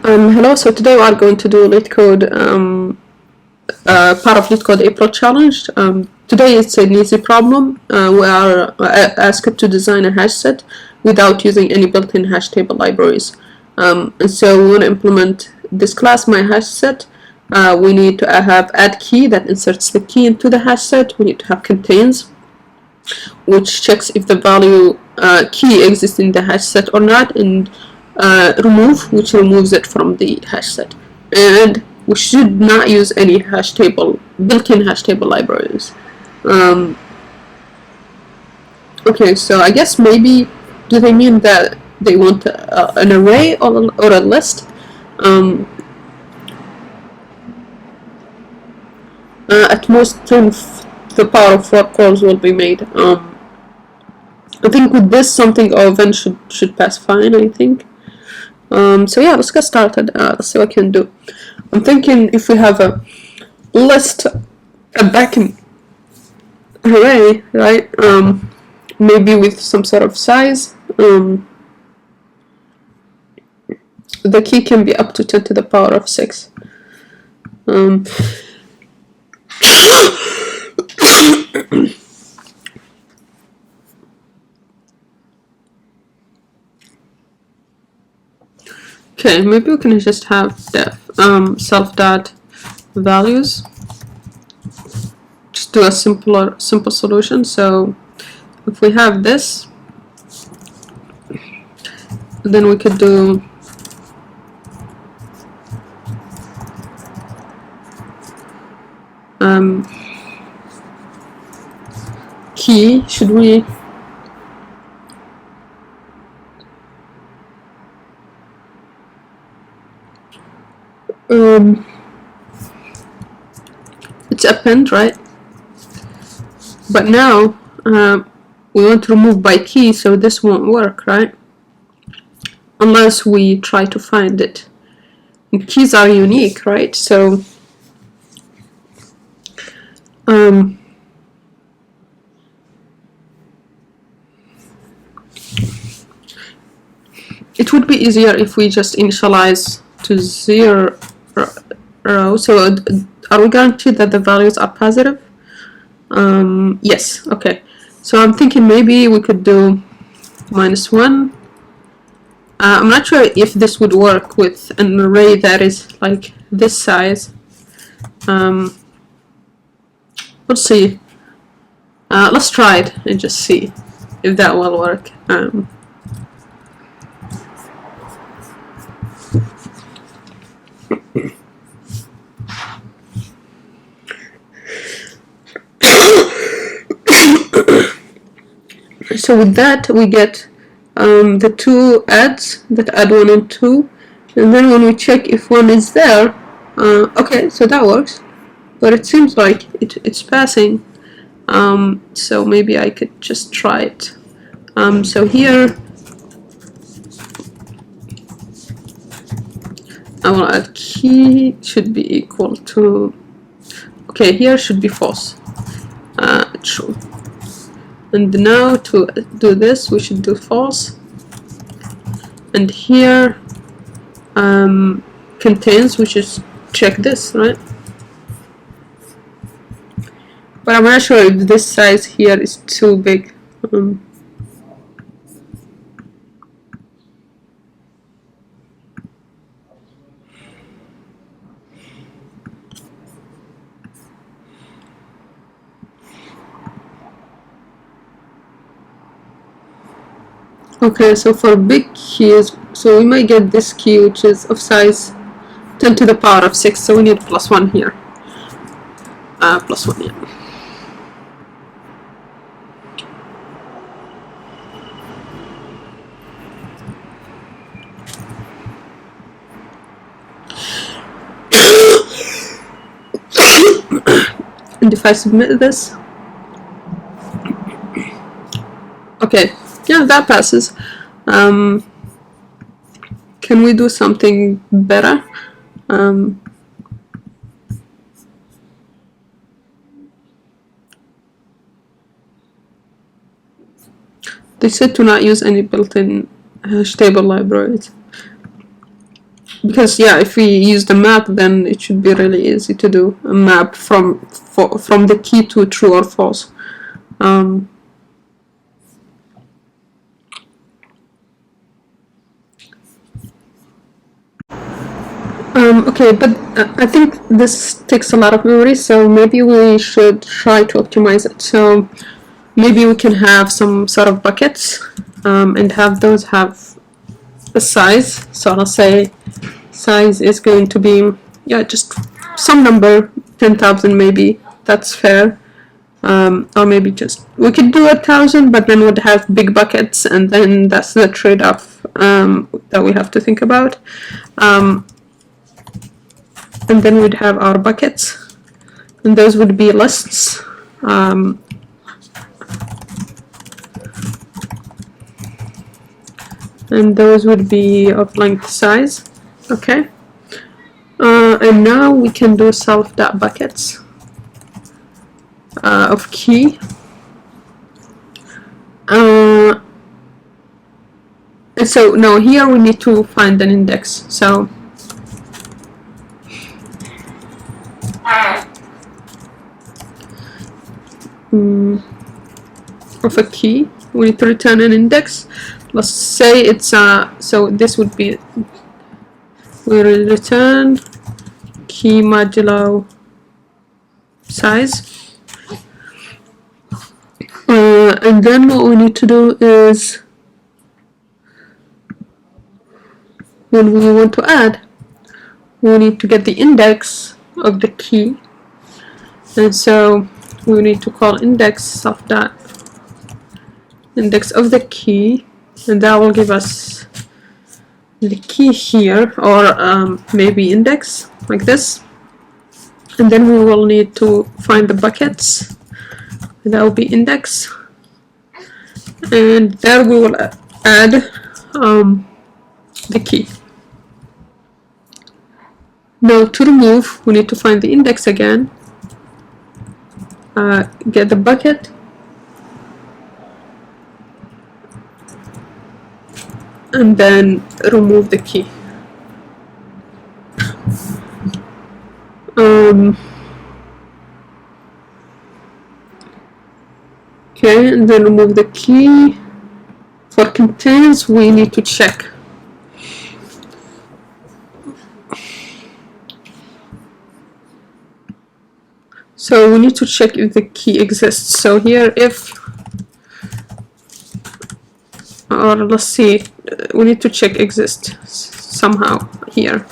Hello, so today we are going to do Leetcode, part of Leetcode April Challenge. Today it's an easy problem. We are asked to design a hash set without using any built-in hash table libraries. And so we want to implement this class, myHashSet. We need to have add key that inserts the key into the hash set. We need to have contains, which checks if the value key exists in the hash set or not, and remove, which removes it from the hash set. And we should not use any built-in hash table libraries. Okay, so I guess maybe do they mean that they want an array or a list? At most 10 the power of 4 calls will be made. I think with this something of should pass fine, I think. So yeah, let's get started. Let's see what I can do. I'm thinking if we have a list, a backing array, right? Maybe with some sort of size. The key can be up to 10 to the power of 6. Okay, maybe we can just have def self dot values. Just do a simple solution. So if we have this, then we could do key. Should we it's append, right? But now we want to remove by key, so this won't work, right? Unless we try to find it. And keys are unique, right? So it would be easier if we just initialize to 0. So are we guaranteed that the values are positive? Yes, okay. So I'm thinking maybe we could do -1. I'm not sure if this would work with an array that is like this size. We'll see. Let's try it and just see if that will work. So with that we get the two adds that add 1 and 2, and then when we check if 1 is there, okay, so that works, but it seems like it's passing. So maybe I could just try it. So here I will add key should be equal to, okay, here should be false, true. And now to do this we should do false, and here contains, which is check this, right? But I'm not sure if this size here is too big. Okay, so for big keys, so we might get this key which is of size 10 to the power of 6, so we need +1 here. +1, yeah. And if I submit this, okay, yeah, that passes. Can we do something better? They said to not use any built-in hash table libraries. because yeah, if we use the map, then it should be really easy to do a map from the key to true or false. Okay, but I think this takes a lot of memory, so maybe we should try to optimize it. So maybe we can have some sort of buckets, and have those have a size. So I'll say size is going to be, yeah, just some number, 10,000 maybe. That's fair. Or maybe just, we could do 1,000, but then we'd have big buckets, and then that's the trade-off that we have to think about. And then we'd have our buckets, and those would be lists. And those would be of length size. Okay. And now we can do self.buckets of key. And so now here we need to find an index. So of a key, we need to return an index. Let's say it's so this would be, we will return key modulo size. And then what we need to do is, when we want to add, we need to get the index of the key, and so we need to call index self dot index of the key, and that will give us the key here, or maybe index like this. And then we will need to find the buckets, and that will be index, and there we will add the key. Now to remove, we need to find the index again, get the bucket, and then remove the key. Okay, and then remove the key. For contains, we need to check. So we need to check if the key exists. So here, if, or let's see, we need to check exist somehow here.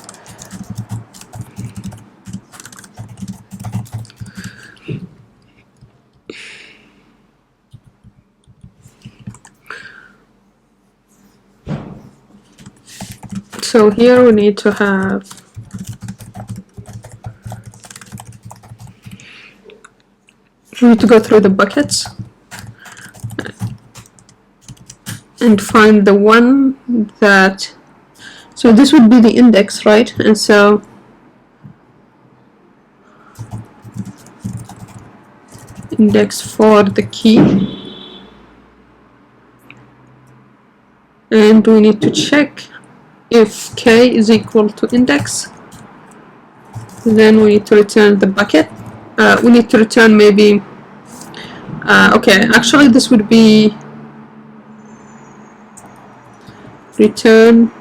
So here we need to have we need to go through the buckets and find the one that, so this would be the index, right? And so index for the key, and we need to check if k is equal to index. Then we need to return the bucket. We need to return maybe, okay, actually this would be return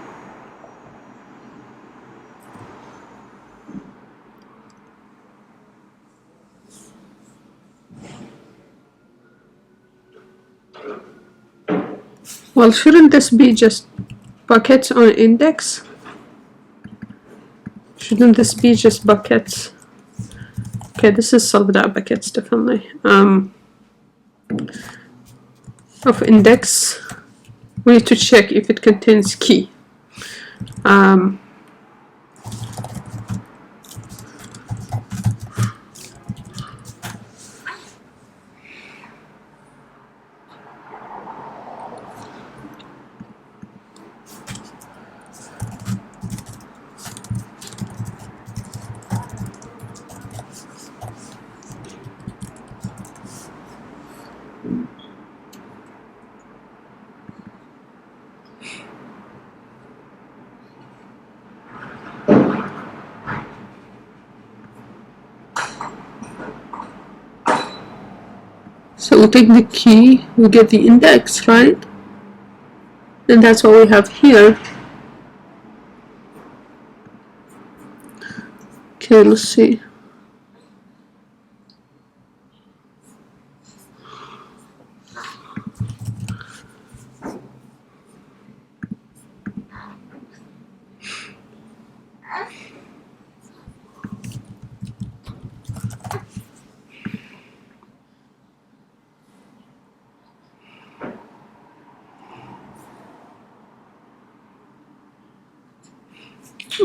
well, shouldn't this be just buckets on index? Shouldn't this be just buckets? Okay, this is self.buckets definitely. Of index, we need to check if it contains key. So we take the key, we get the index, right? And that's what we have here. Okay, let's see.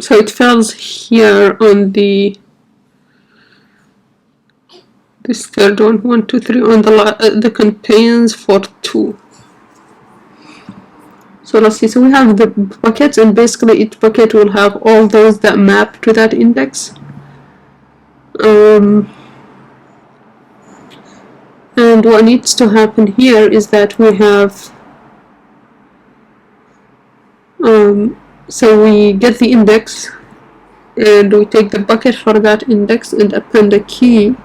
So it fails here on this third one, 1, 2, 3, on the contains for 2. So let's see, so we have the buckets, and basically each bucket will have all those that map to that index. And what needs to happen here is that we have, so we get the index, and we take the bucket for that index and append a key.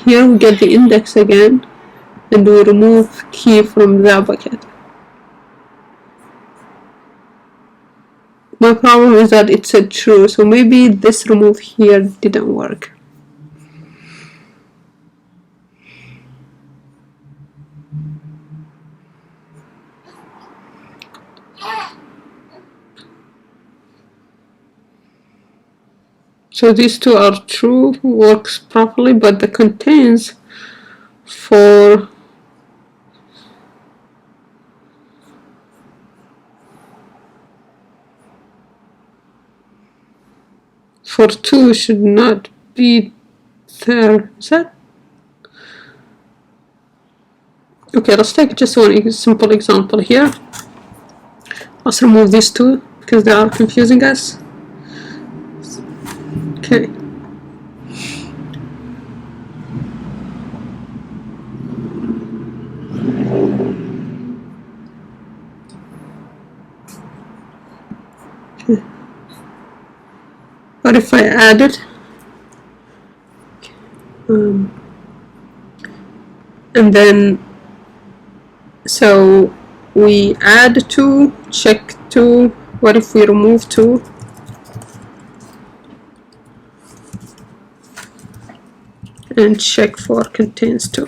Here we get the index again, and we remove key from that bucket. My problem is that it said true, so maybe this remove here didn't work. So these two are true, works properly, but the contains for for 2 should not be there. Is that? Okay, let's take just one simple example here. Let's remove these two because they are confusing us. Okay. What if I add it? And then, so we add 2, check 2. What if we remove 2? And check for contains 2.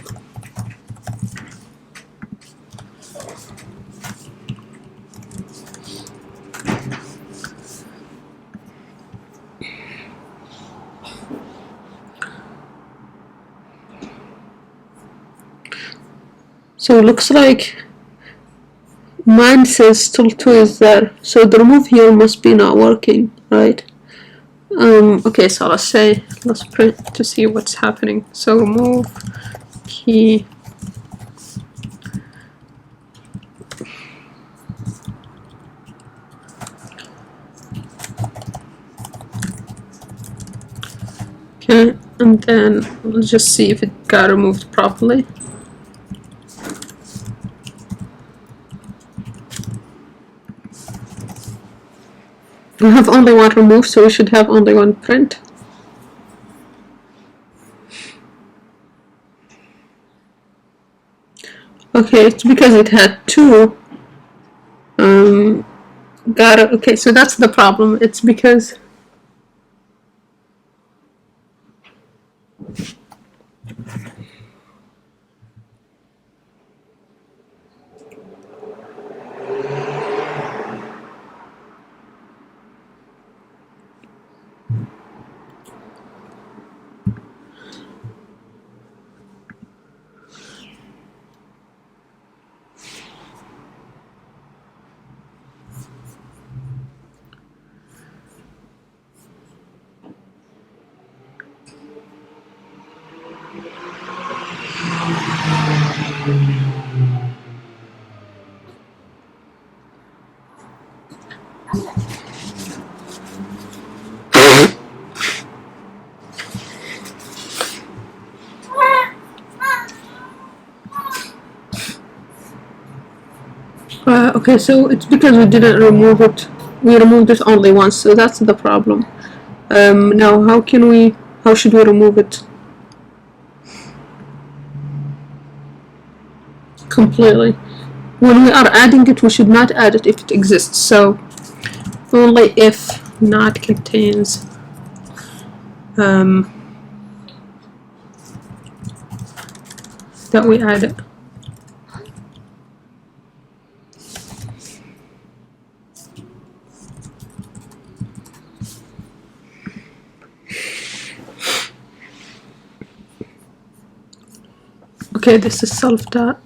So it looks like mine says still 2 is there. So the remove here must be not working, right? Okay, so let's print to see what's happening. So remove key. Okay, and then we'll just see if it got removed properly. We have only one remove, so we should have only one print. Okay, it's because it had 2. Got it. Okay, so that's the problem. It's because okay, so it's because we didn't remove it. We removed it only once, so that's the problem. Now how should we remove it? completely. When we are adding it, we should not add it if it exists. So only if not contains that we add it. Okay, this is self dot.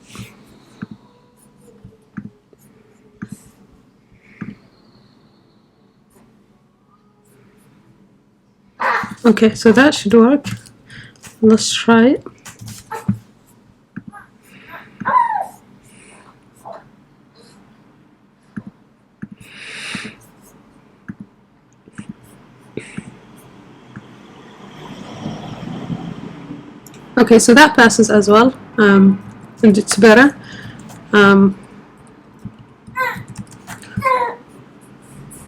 Okay, so that should work. Let's try it. Okay, so that passes as well, and it's better.